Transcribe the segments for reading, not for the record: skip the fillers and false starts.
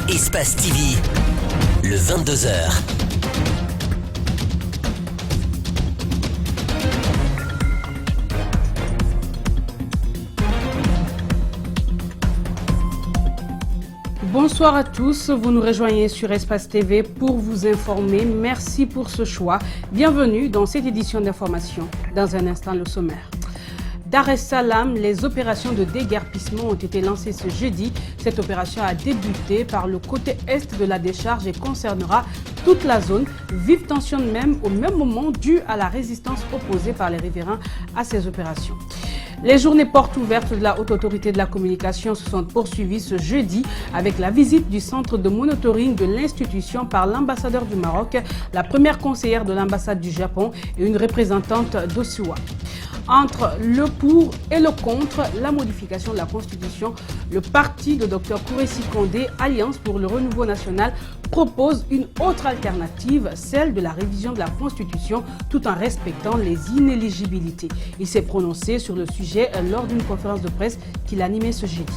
Espace TV, le 22h. Bonsoir à tous, vous nous rejoignez sur Espace TV pour vous informer. Merci pour ce choix. Bienvenue dans cette édition d'information. Dans un instant, le sommaire. Dar es Salaam, les opérations de déguerpissement ont été lancées ce jeudi. Cette opération a débuté par le côté est de la décharge et concernera toute la zone. Vive tension même au même moment due à la résistance opposée par les riverains à ces opérations. Les journées portes ouvertes de la Haute Autorité de la Communication se sont poursuivies ce jeudi avec la visite du centre de monitoring de l'institution par l'ambassadeur du Maroc, la première conseillère de l'ambassade du Japon et une représentante d'Osua. Entre le pour et le contre la modification de la Constitution, le parti de Dr Kouressi Kondé, Alliance pour le renouveau national, propose une autre alternative, celle de la révision de la Constitution, tout en respectant les inéligibilités. Il s'est prononcé sur le sujet lors d'une conférence de presse qu'il animait ce jeudi.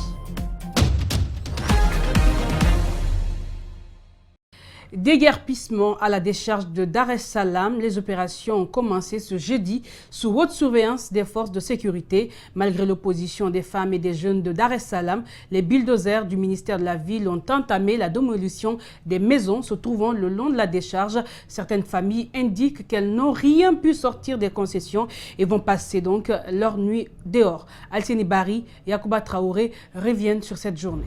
Déguerpissement à la décharge de Dar es Salaam, les opérations ont commencé ce jeudi sous haute surveillance des forces de sécurité. Malgré l'opposition des femmes et des jeunes de Dar es Salaam, les bulldozers du ministère de la Ville ont entamé la démolition des maisons se trouvant le long de la décharge. Certaines familles indiquent qu'elles n'ont rien pu sortir des concessions et vont passer donc leur nuit dehors. Alceni Bari et Yacouba Traoré reviennent sur cette journée.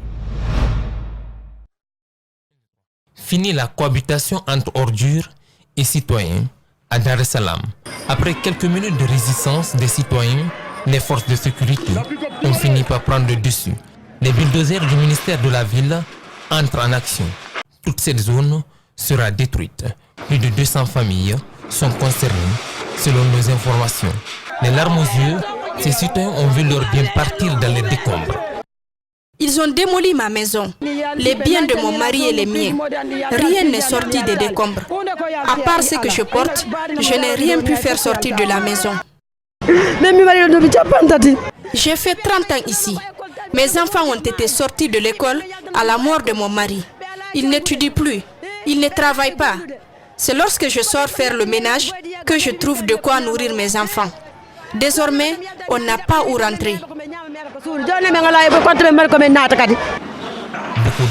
Fini la cohabitation entre ordures et citoyens à Dar es Salaam. Après quelques minutes de résistance des citoyens, les forces de sécurité ont fini par prendre le dessus. Les bulldozers du ministère de la Ville entrent en action. Toute cette zone sera détruite. Plus de 200 familles sont concernées selon nos informations. Les larmes aux yeux, ces citoyens ont vu leur bien partir dans les décombres. Ils ont démoli ma maison, les biens de mon mari et les miens. Rien n'est sorti des décombres. À part ce que je porte, je n'ai rien pu faire sortir de la maison. J'ai fait 30 ans ici. Mes enfants ont été sortis de l'école à la mort de mon mari. Ils n'étudient plus, ils ne travaillent pas. C'est lorsque je sors faire le ménage que je trouve de quoi nourrir mes enfants. Désormais, on n'a pas où rentrer. Beaucoup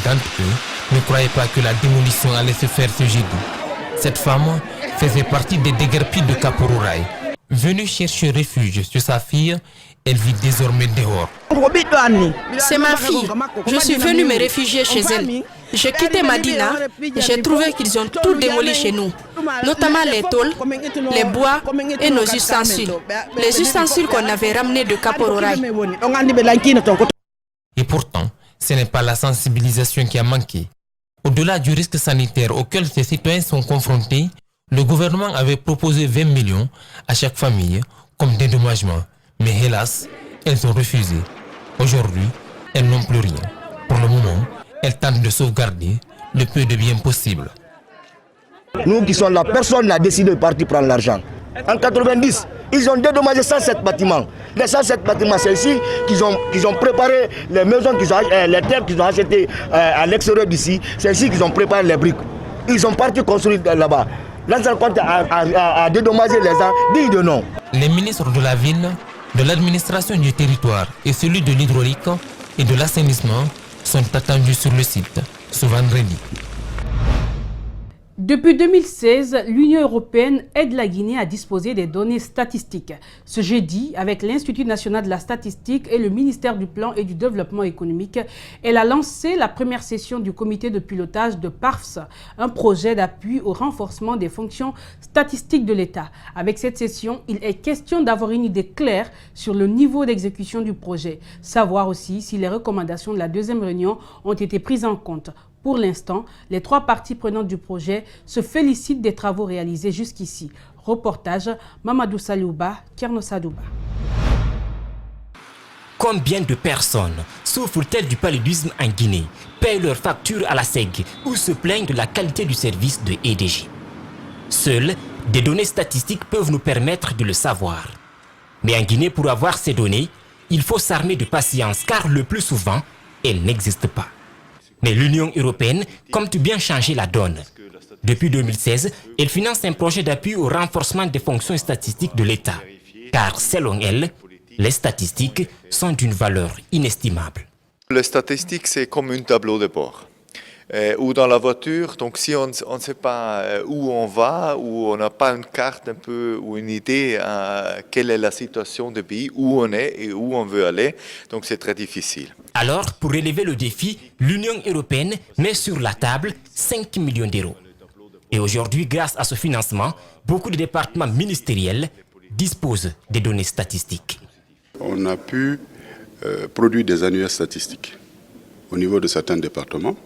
d'entre eux ne croyaient pas que la démolition allait se faire ce jeudi. Cette femme faisait partie des déguerpis de Kaporouraï. Venue chercher refuge sur sa fille, elle vit désormais dehors. C'est ma fille. Je suis venue me réfugier chez elle. J'ai quitté Madina. J'ai trouvé qu'ils ont tout démoli chez nous, notamment les tôles, les bois et nos ustensiles. Les ustensiles qu'on avait ramenés de Kaporouraï. Et pourtant, ce n'est pas la sensibilisation qui a manqué. Au-delà du risque sanitaire auquel ces citoyens sont confrontés, le gouvernement avait proposé 20 millions à chaque famille comme dédommagement. Mais hélas, elles ont refusé. Aujourd'hui, elles n'ont plus rien. Pour le moment, elles tentent de sauvegarder le peu de bien possible. Nous qui sommes là, personne n'a décidé de partir prendre l'argent. En 90, ils ont dédommagé 107 bâtiments. Les 107 bâtiments, c'est ici qu'ils ont préparé les maisons, les terres qu'ils ont achetées à l'extérieur d'ici. C'est ici qu'ils ont préparé les briques. Ils ont parti construire là-bas. L'ancien compte a dédommagé les gens, dit de non. Les ministres de la ville, de l'administration du territoire et celui de l'hydraulique et de l'assainissement sont attendus sur le site ce vendredi. Depuis 2016, l'Union européenne aide la Guinée à disposer des données statistiques. Ce jeudi, avec l'Institut national de la statistique et le ministère du Plan et du Développement économique, elle a lancé la première session du comité de pilotage de PARFS, un projet d'appui au renforcement des fonctions statistiques de l'État. Avec cette session, il est question d'avoir une idée claire sur le niveau d'exécution du projet. Savoir aussi si les recommandations de la deuxième réunion ont été prises en compte. Pour l'instant, les trois parties prenantes du projet se félicitent des travaux réalisés jusqu'ici. Reportage Mamadou Saliouba, Kerno Sadouba. Combien de personnes souffrent-elles du paludisme en Guinée, payent leurs factures à la SEG ou se plaignent de la qualité du service de EDG? Seules des données statistiques peuvent nous permettre de le savoir. Mais en Guinée, pour avoir ces données, il faut s'armer de patience car le plus souvent, elles n'existent pas. Mais l'Union européenne compte bien changer la donne. Depuis 2016, elle finance un projet d'appui au renforcement des fonctions statistiques de l'État. Car selon elle, les statistiques sont d'une valeur inestimable. Les statistiques, c'est comme un tableau de bord. Ou dans la voiture, donc si on ne sait pas où on va, ou on n'a pas une carte un peu ou une idée quelle est la situation du pays, où on est et où on veut aller, donc c'est très difficile. Alors, pour relever le défi, l'Union européenne met sur la table 5 millions d'euros. Et aujourd'hui, grâce à ce financement, beaucoup de départements ministériels disposent des données statistiques. On a pu produire des annuaires statistiques au niveau de certains départements.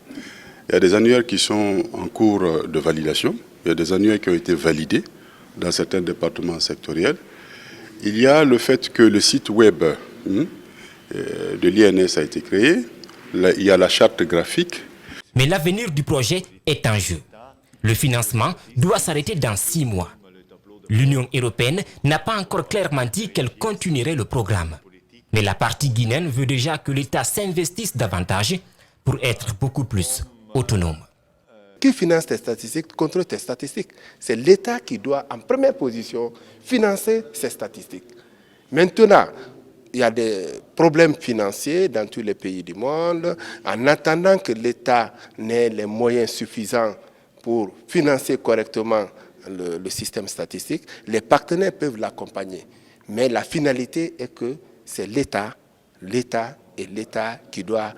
Il y a des annuaires qui sont en cours de validation. Il y a des annuaires qui ont été validés dans certains départements sectoriels. Il y a le fait que le site web de l'INS a été créé. Il y a la charte graphique. Mais l'avenir du projet est en jeu. Le financement doit s'arrêter dans 6 mois. L'Union européenne n'a pas encore clairement dit qu'elle continuerait le programme. Mais la partie guinéenne veut déjà que l'État s'investisse davantage pour être beaucoup plus autonome. Qui finance tes statistiques, contrôle tes statistiques. C'est l'État qui doit, en première position, financer ces statistiques. Maintenant, il y a des problèmes financiers dans tous les pays du monde. En attendant que l'État n'ait les moyens suffisants pour financer correctement le système statistique, les partenaires peuvent l'accompagner. Mais la finalité est que c'est l'État qui doit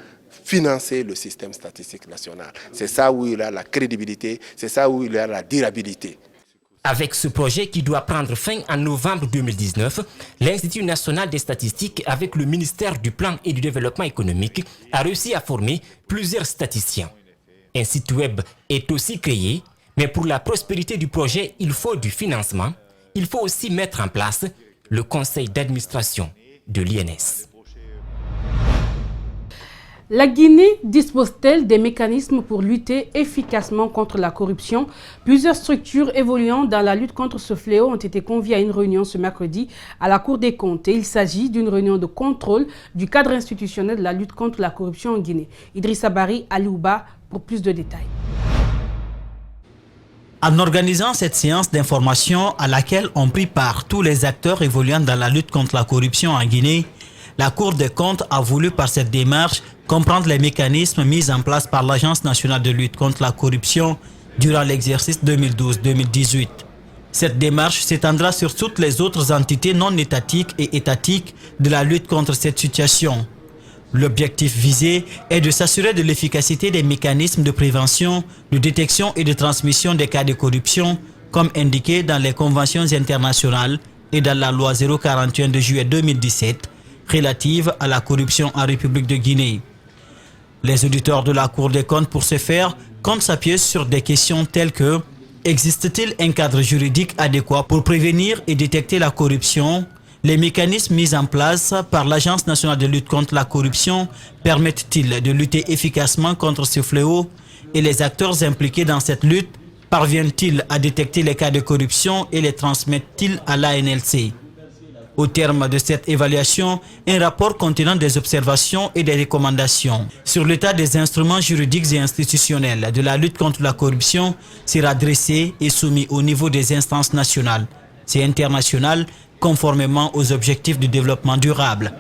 financer le système statistique national. C'est ça où il y a la crédibilité, c'est ça où il y a la durabilité. Avec ce projet qui doit prendre fin en novembre 2019, l'Institut national des statistiques, avec le ministère du Plan et du Développement économique, a réussi à former plusieurs statisticiens. Un site web est aussi créé, mais pour la prospérité du projet, il faut du financement. Il faut aussi mettre en place le conseil d'administration de l'INS. La Guinée dispose-t-elle des mécanismes pour lutter efficacement contre la corruption? Plusieurs structures évoluant dans la lutte contre ce fléau ont été conviées à une réunion ce mercredi à la Cour des comptes. Et il s'agit d'une réunion de contrôle du cadre institutionnel de la lutte contre la corruption en Guinée. Idrissa Bari, Alouba, pour plus de détails. En organisant cette séance d'information à laquelle ont pris part tous les acteurs évoluant dans la lutte contre la corruption en Guinée, la Cour des comptes a voulu par cette démarche comprendre les mécanismes mis en place par l'Agence nationale de lutte contre la corruption durant l'exercice 2012-2018. Cette démarche s'étendra sur toutes les autres entités non étatiques et étatiques de la lutte contre cette situation. L'objectif visé est de s'assurer de l'efficacité des mécanismes de prévention, de détection et de transmission des cas de corruption, comme indiqué dans les conventions internationales et dans la loi 041 de juillet 2017, relative à la corruption en République de Guinée. Les auditeurs de la Cour des comptes, pour ce faire, comptent s'appuyer sur des questions telles que: existe-t-il un cadre juridique adéquat pour prévenir et détecter la corruption? Les mécanismes mis en place par l'Agence nationale de lutte contre la corruption permettent-ils de lutter efficacement contre ce fléau? Et les acteurs impliqués dans cette lutte parviennent-ils à détecter les cas de corruption et les transmettent-ils à l'ANLC? Au terme de cette évaluation, un rapport contenant des observations et des recommandations sur l'état des instruments juridiques et institutionnels de la lutte contre la corruption sera dressé et soumis au niveau des instances nationales et internationales conformément aux objectifs du développement durable.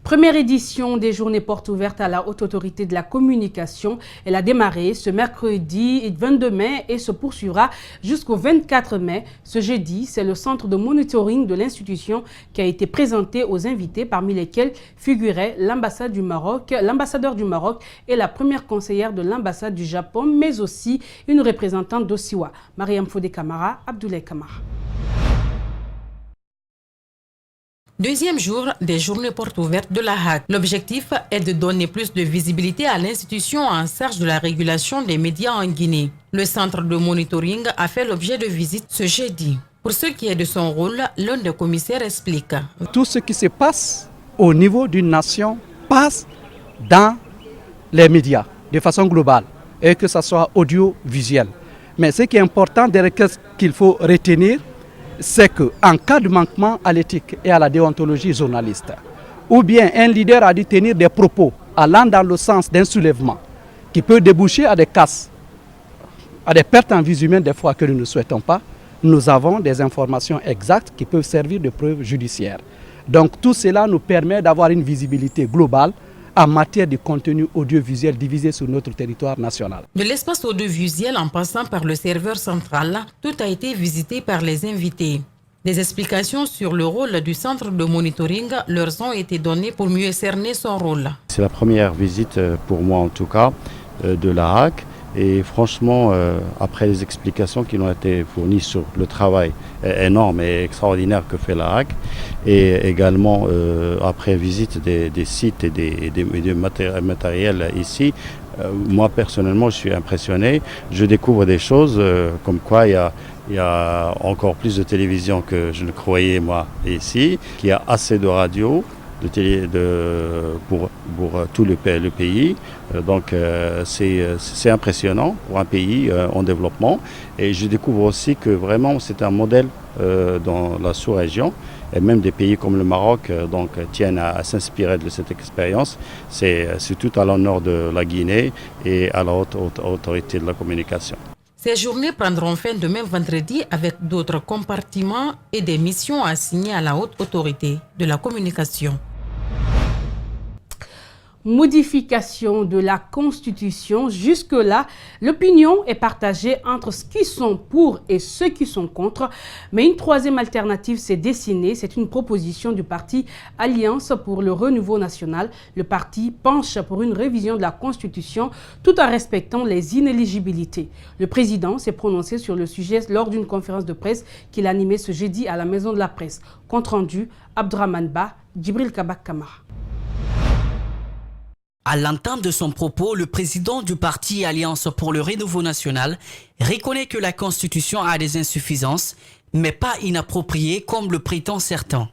Première édition des journées portes ouvertes à la Haute Autorité de la Communication. Elle a démarré ce mercredi 22 mai et se poursuivra jusqu'au 24 mai. Ce jeudi, c'est le centre de monitoring de l'institution qui a été présenté aux invités, parmi lesquels figuraient l'ambassade du Maroc, l'ambassadeur du Maroc et la première conseillère de l'ambassade du Japon, mais aussi une représentante d'Osiwa, Mariam Fodé Kamara, Abdoulaye Kamara. Deuxième jour des journées portes ouvertes de la HAC. L'objectif est de donner plus de visibilité à l'institution en charge de la régulation des médias en Guinée. Le centre de monitoring a fait l'objet de visites ce jeudi. Pour ce qui est de son rôle, l'un des commissaires explique. Tout ce qui se passe au niveau d'une nation passe dans les médias de façon globale et que ce soit audiovisuel. Mais ce qui est important, ce qu'il faut retenir, c'est qu'en cas de manquement à l'éthique et à la déontologie journaliste, ou bien un leader a dû tenir des propos allant dans le sens d'un soulèvement qui peut déboucher à des casses, à des pertes en vie humaine des fois que nous ne souhaitons pas, nous avons des informations exactes qui peuvent servir de preuves judiciaires. Donc tout cela nous permet d'avoir une visibilité globale en matière de contenu audiovisuel divisé sur notre territoire national. De l'espace audiovisuel en passant par le serveur central, tout a été visité par les invités. Des explications sur le rôle du centre de monitoring leur ont été données pour mieux cerner son rôle. C'est la première visite, pour moi en tout cas, de la HAC. Et franchement, après les explications qui ont été fournies sur le travail énorme et extraordinaire que fait la HAC, et également après visite des sites et des matériels ici, moi personnellement je suis impressionné. Je découvre des choses comme quoi il y a encore plus de télévision que je ne croyais moi ici, qu'il y a assez de radios pour tout le pays. Donc c'est impressionnant pour un pays en développement. Et je découvre aussi que vraiment c'est un modèle dans la sous-région. Et même des pays comme le Maroc tiennent à s'inspirer de cette expérience. C'est tout à l'honneur de la Guinée et à la haute autorité de la communication. Ces journées prendront fin demain vendredi avec d'autres compartiments et des missions assignées à la haute autorité de la communication. Modification de la Constitution. Jusque-là, l'opinion est partagée entre ceux qui sont pour et ceux qui sont contre. Mais une troisième alternative s'est dessinée. C'est une proposition du parti Alliance pour le Renouveau National. Le parti penche pour une révision de la Constitution tout en respectant les inéligibilités. Le président s'est prononcé sur le sujet lors d'une conférence de presse qu'il animait ce jeudi à la Maison de la Presse. Compte rendu, Abdraman Ba, Djibril Kabak Kamara. À l'entente de son propos, le président du parti Alliance pour le Renouveau National reconnaît que la Constitution a des insuffisances, mais pas inappropriées comme le prétendent certains.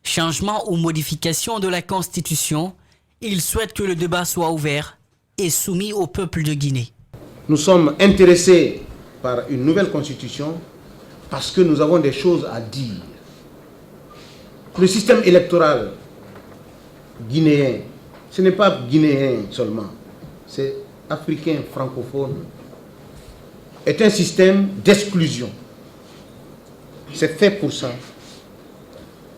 Changement ou modification de la Constitution, il souhaite que le débat soit ouvert et soumis au peuple de Guinée. Nous sommes intéressés par une nouvelle Constitution parce que nous avons des choses à dire. Le système électoral guinéen, ce n'est pas guinéen seulement, c'est africain francophone, est un système d'exclusion. C'est fait pour ça.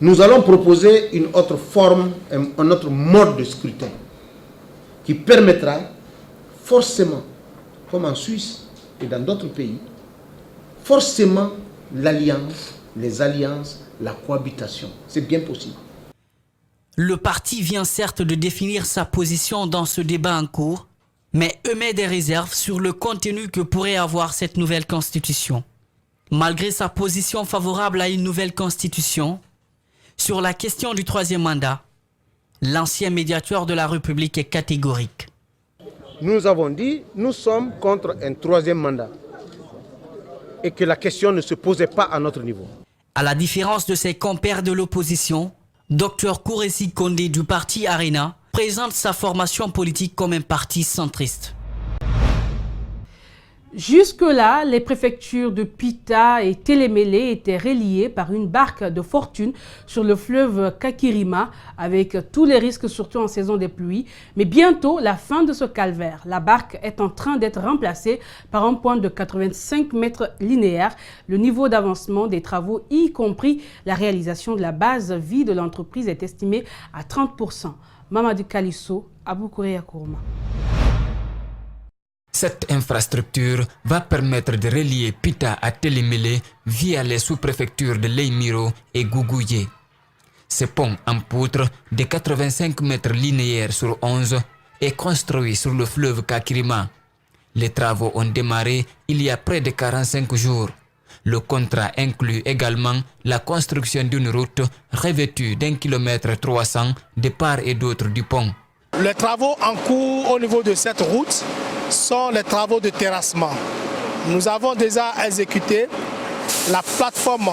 Nous allons proposer une autre forme, un autre mode de scrutin qui permettra forcément, comme en Suisse et dans d'autres pays, forcément l'alliance, les alliances, la cohabitation. C'est bien possible. Le parti vient certes de définir sa position dans ce débat en cours, mais émet des réserves sur le contenu que pourrait avoir cette nouvelle constitution. Malgré sa position favorable à une nouvelle constitution, sur la question du troisième mandat, l'ancien médiateur de la République est catégorique. Nous avons dit, nous sommes contre un troisième mandat et que la question ne se posait pas à notre niveau. À la différence de ses compères de l'opposition, Dr Kouressi Kondé du parti Arena présente sa formation politique comme un parti centriste. Jusque-là, les préfectures de Pita et Télémélé étaient reliées par une barque de fortune sur le fleuve Kakirima, avec tous les risques, surtout en saison des pluies. Mais bientôt, la fin de ce calvaire. La barque est en train d'être remplacée par un point de 85 mètres linéaires. Le niveau d'avancement des travaux, y compris la réalisation de la base vie de l'entreprise, est estimé à 30%. Mamadou Kalisso, Abou Kouréa Kourma. Cette infrastructure va permettre de relier Pita à Télémélé via les sous-préfectures de Leimiro et Gougouye. Ce pont en poutre de 85 mètres linéaires sur 11 est construit sur le fleuve Kakirima. Les travaux ont démarré il y a près de 45 jours. Le contrat inclut également la construction d'une route revêtue d'1,3 km de part et d'autre du pont. Les travaux en cours au niveau de cette route sont les travaux de terrassement. Nous avons déjà exécuté la plateforme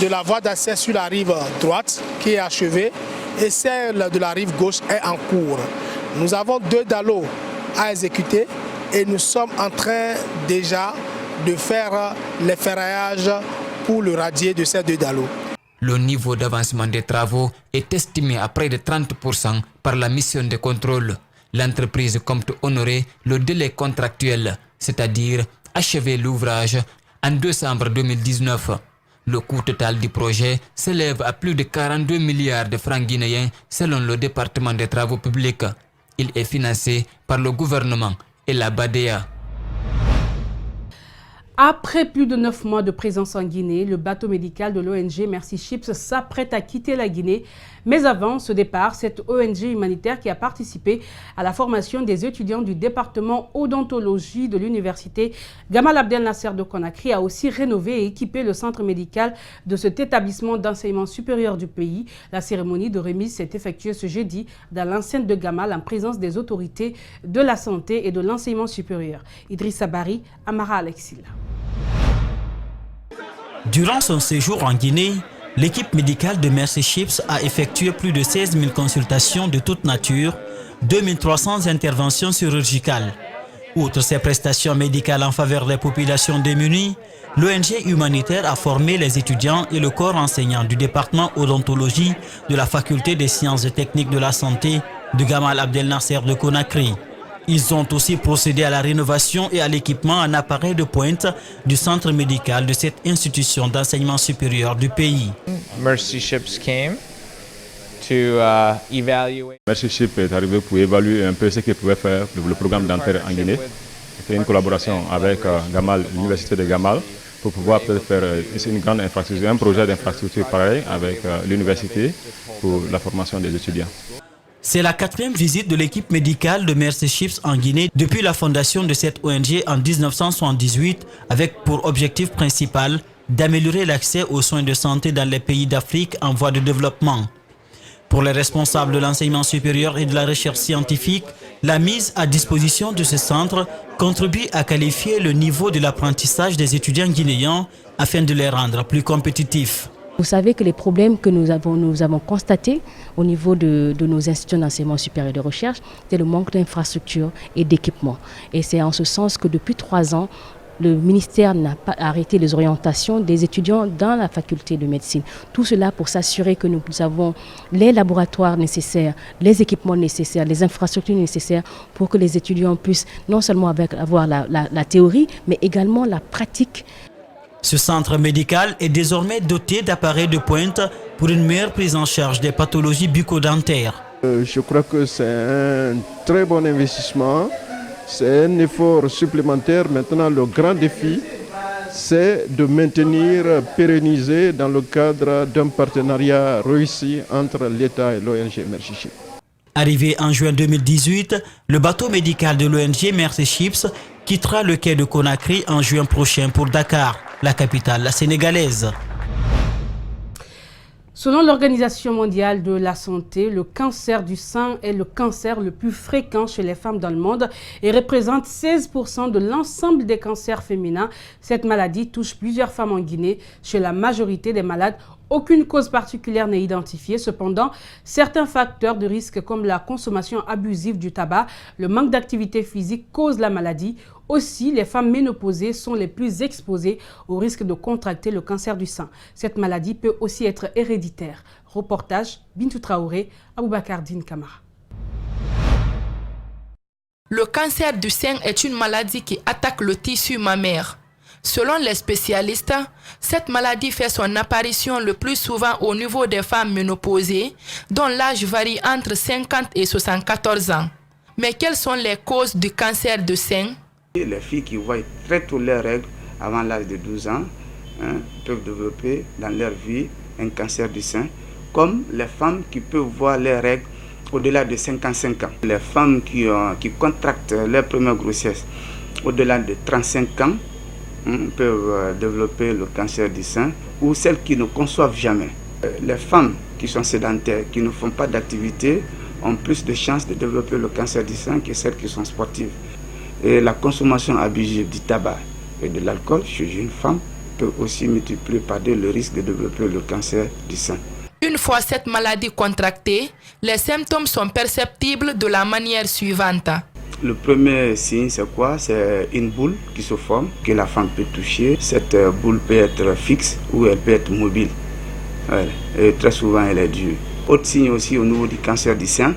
de la voie d'accès sur la rive droite qui est achevée et celle de la rive gauche est en cours. Nous avons 2 dallots à exécuter et nous sommes en train déjà de faire les ferraillages pour le radier de ces 2 dallots. Le niveau d'avancement des travaux est estimé à près de 30% par la mission de contrôle. L'entreprise compte honorer le délai contractuel, c'est-à-dire achever l'ouvrage en décembre 2019. Le coût total du projet s'élève à plus de 42 milliards de francs guinéens selon le département des travaux publics. Il est financé par le gouvernement et la BADEA. Après plus de 9 mois de présence en Guinée, le bateau médical de l'ONG Mercy Ships s'apprête à quitter la Guinée. Mais avant ce départ, cette ONG humanitaire qui a participé à la formation des étudiants du département odontologie de l'université Gamal Abdel Nasser de Conakry a aussi rénové et équipé le centre médical de cet établissement d'enseignement supérieur du pays. La cérémonie de remise s'est effectuée ce jeudi dans l'enceinte de Gamal en présence des autorités de la santé et de l'enseignement supérieur. Idrissa Bari, Amara Alexila. Durant son séjour en Guinée, l'équipe médicale de Mercy Ships a effectué plus de 16 000 consultations de toute nature, 2300 interventions chirurgicales. Outre ses prestations médicales en faveur des populations démunies, l'ONG humanitaire a formé les étudiants et le corps enseignant du département odontologie de la faculté des sciences et techniques de la santé de Gamal Abdel Nasser de Conakry. Ils ont aussi procédé à la rénovation et à l'équipement en appareil de pointe du centre médical de cette institution d'enseignement supérieur du pays. Mercy Ships came to evaluate. Mercy Ships est arrivé pour évaluer un peu ce qu'il pouvait faire pour le programme dentaire en Guinée. C'est une collaboration avec Gamal, l'université de Gamal, pour pouvoir peut-être faire une grande infrastructure, un projet d'infrastructure pareil avec l'université pour la formation des étudiants. C'est la 4e visite de l'équipe médicale de Mercy Ships en Guinée depuis la fondation de cette ONG en 1978 avec pour objectif principal d'améliorer l'accès aux soins de santé dans les pays d'Afrique en voie de développement. Pour les responsables de l'enseignement supérieur et de la recherche scientifique, la mise à disposition de ce centre contribue à qualifier le niveau de l'apprentissage des étudiants guinéens afin de les rendre plus compétitifs. Vous savez que les problèmes que nous avons constatés au niveau de nos institutions d'enseignement supérieur et de recherche, c'est le manque d'infrastructures et d'équipements. Et c'est en ce sens que depuis 3 ans, le ministère n'a pas arrêté les orientations des étudiants dans la faculté de médecine. Tout cela pour s'assurer que nous avons les laboratoires nécessaires, les équipements nécessaires, les infrastructures nécessaires pour que les étudiants puissent non seulement avoir la théorie, mais également la pratique. Ce centre médical est désormais doté d'appareils de pointe pour une meilleure prise en charge des pathologies bucco-dentaires. Je crois que c'est un très bon investissement. C'est un effort supplémentaire. Maintenant, le grand défi, c'est de maintenir, pérenniser dans le cadre d'un partenariat réussi entre l'État et l'ONG Mercy Ships. Arrivé en juin 2018, le bateau médical de l'ONG Mercy Ships quittera le quai de Conakry en juin prochain pour Dakar, la capitale sénégalaise. Selon l'Organisation mondiale de la santé, le cancer du sein est le cancer le plus fréquent chez les femmes dans le monde et représente 16% de l'ensemble des cancers féminins. Cette maladie touche plusieurs femmes en Guinée. Chez la majorité des malades, aucune cause particulière n'est identifiée. Cependant, certains facteurs de risque comme la consommation abusive du tabac, le manque d'activité physique causent la maladie. Aussi, les femmes ménopausées sont les plus exposées au risque de contracter le cancer du sein. Cette maladie peut aussi être héréditaire. Reportage Bintou Traoré, Aboubakar Din Kamara. Le cancer du sein est une maladie qui attaque le tissu mammaire. Selon les spécialistes, cette maladie fait son apparition le plus souvent au niveau des femmes ménopausées, dont l'âge varie entre 50 et 74 ans. Mais quelles sont les causes du cancer du sein? Les filles qui voient très tôt leurs règles avant l'âge de 12 ans peuvent développer dans leur vie un cancer du sein, comme les femmes qui peuvent voir leurs règles au-delà de 55 ans. Les femmes qui contractent leur première grossesse au-delà de 35 ans peuvent développer le cancer du sein, ou celles qui ne conçoivent jamais. Les femmes qui sont sédentaires, qui ne font pas d'activité, ont plus de chances de développer le cancer du sein que celles qui sont sportives. Et la consommation abusive du tabac et de l'alcool chez une femme peut aussi multiplier par 2 le risque de développer le cancer du sein. Une fois cette maladie contractée, les symptômes sont perceptibles de la manière suivante. Le premier signe, c'est quoi? C'est une boule qui se forme, que la femme peut toucher. Cette boule peut être fixe ou elle peut être mobile. Et très souvent, elle est dure. Autre signe aussi au niveau du cancer du sein,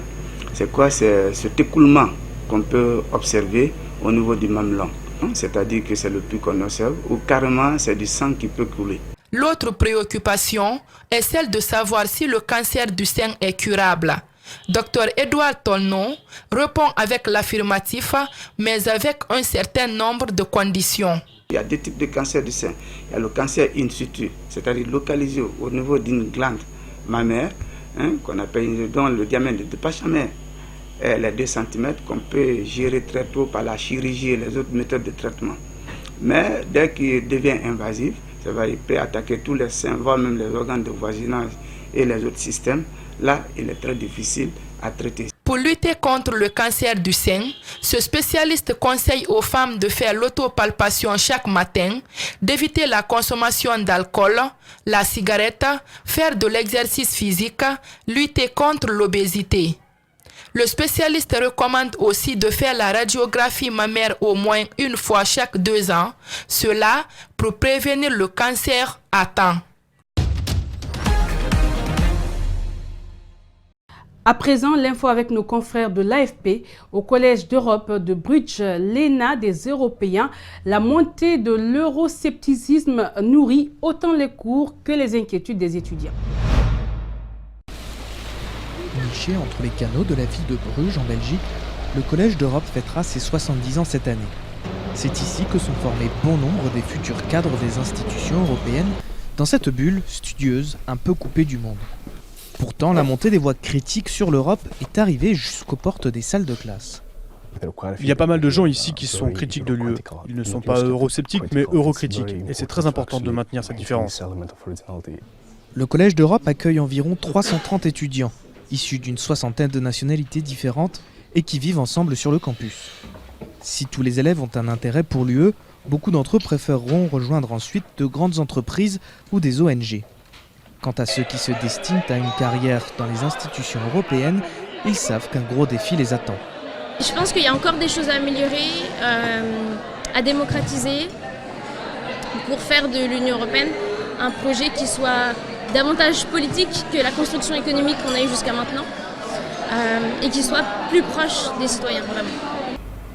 C'est quoi? C'est cet écoulement qu'on peut observer au niveau du mamelon. C'est-à-dire que c'est le plus qu'on observe, ou carrément c'est du sang qui peut couler. L'autre préoccupation est celle de savoir si le cancer du sein est curable. Dr Edouard Tolnon répond avec l'affirmatif, mais avec un certain nombre de conditions. Il y a deux types de cancer du sein. Il y a le cancer in situ, c'est-à-dire localisé au niveau d'une glande mammaire, qu'on appelle, dont le diamètre ne dépasse jamais les 2 cm, qu'on peut gérer très tôt par la chirurgie et les autres méthodes de traitement. Mais dès qu'il devient invasif, il peut attaquer tous les seins, voire même les organes de voisinage et les autres systèmes. Là, il est très difficile à traiter. Pour lutter contre le cancer du sein, ce spécialiste conseille aux femmes de faire l'autopalpation chaque matin, d'éviter la consommation d'alcool, la cigarette, faire de l'exercice physique, lutter contre l'obésité. Le spécialiste recommande aussi de faire la radiographie mammaire au moins une fois chaque 2 ans, cela pour prévenir le cancer à temps. À présent, l'info avec nos confrères de l'AFP. Au Collège d'Europe de Bruges, l'ENA des Européens, la montée de l'euroscepticisme nourrit autant les cours que les inquiétudes des étudiants. Niché entre les canaux de la ville de Bruges en Belgique, le Collège d'Europe fêtera ses 70 ans cette année. C'est ici que sont formés bon nombre des futurs cadres des institutions européennes, dans cette bulle studieuse un peu coupée du monde. Pourtant, la montée des voix critiques sur l'Europe est arrivée jusqu'aux portes des salles de classe. Il y a pas mal de gens ici qui sont critiques de l'UE. Ils ne sont pas eurosceptiques mais eurocritiques. Et c'est très important de maintenir cette différence. Le Collège d'Europe accueille environ 330 étudiants, issus d'une 60aine de nationalités différentes et qui vivent ensemble sur le campus. Si tous les élèves ont un intérêt pour l'UE, beaucoup d'entre eux préféreront rejoindre ensuite de grandes entreprises ou des ONG. Quant à ceux qui se destinent à une carrière dans les institutions européennes, ils savent qu'un gros défi les attend. Je pense qu'il y a encore des choses à améliorer, à démocratiser, pour faire de l'Union européenne un projet qui soit davantage politique que la construction économique qu'on a eue jusqu'à maintenant, et qui soit plus proche des citoyens, vraiment.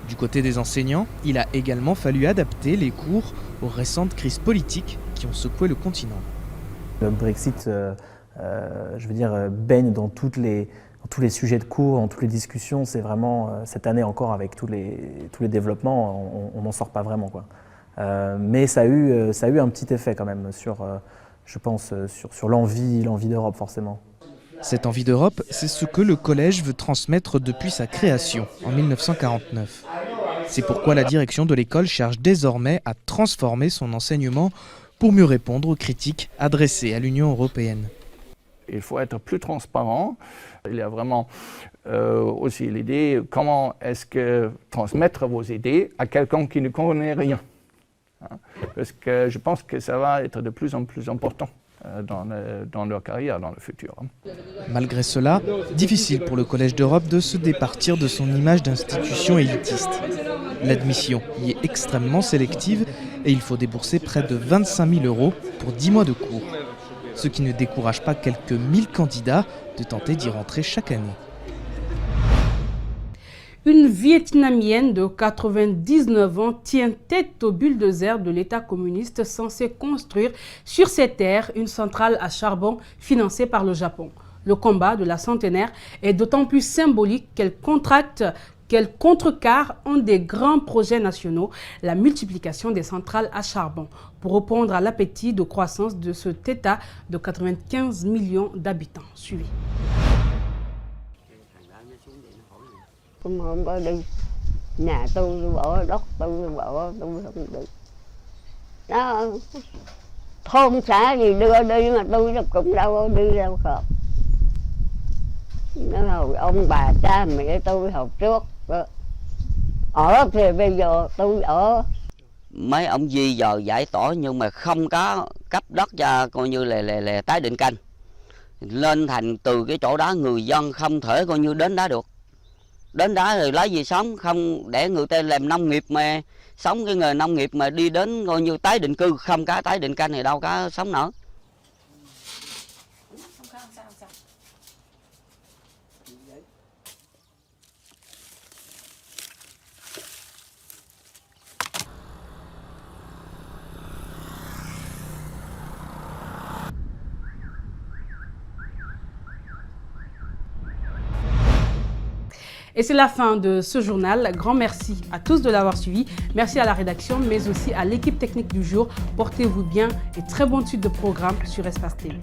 Du côté des enseignants, il a également fallu adapter les cours aux récentes crises politiques qui ont secoué le continent. Le Brexit, baigne dans tous les sujets de cours, dans toutes les discussions. C'est vraiment, cette année encore, avec tous les développements, on n'en sort pas vraiment, quoi. Mais ça a eu un petit effet quand même sur l'envie d'Europe, forcément. Cette envie d'Europe, c'est ce que le collège veut transmettre depuis sa création, en 1949. C'est pourquoi la direction de l'école cherche désormais à transformer son enseignement pour mieux répondre aux critiques adressées à l'Union européenne. Il faut être plus transparent. Il y a vraiment aussi l'idée, comment est-ce que transmettre vos idées à quelqu'un qui ne connaît rien. Parce que je pense que ça va être de plus en plus important dans leur carrière dans le futur. Malgré cela, difficile pour le Collège d'Europe de se départir de son image d'institution élitiste. L'admission y est extrêmement sélective et il faut débourser près de 25 000 € pour 10 mois de cours. Ce qui ne décourage pas quelques 1000 candidats de tenter d'y rentrer chaque année. Une Vietnamienne de 99 ans tient tête au bulldozer de l'État communiste censé construire sur ses terres une centrale à charbon financée par le Japon. Le combat de la centenaire est d'autant plus symbolique qu'elle contrecarre un des grands projets nationaux, la multiplication des centrales à charbon, pour répondre à l'appétit de croissance de cet État de 95 millions d'habitants. Suivez. Không có đi, nhà tôi bỏ đất tôi bỏ tôi không được. Đó, thôn xã gì đưa đi mà tôi cũng đâu có đi đâu hết. Nó hồi ông bà cha mẹ tôi hồi trước ở thì bây giờ tôi ở. Mấy ông di dời giải tỏa nhưng mà không có cấp đất cho coi như là tái định canh. Lên thành từ cái chỗ đó người dân không thể coi như đến đó được. Đến đó rồi lấy gì sống, không để người ta làm nông nghiệp mà sống cái nghề nông nghiệp mà đi đến coi như tái định cư, không có tái định canh thì đâu có sống nổi. Et c'est la fin de ce journal. Grand merci à tous de l'avoir suivi. Merci à la rédaction, mais aussi à l'équipe technique du jour. Portez-vous bien et très bonne suite de programmes sur Espace TV.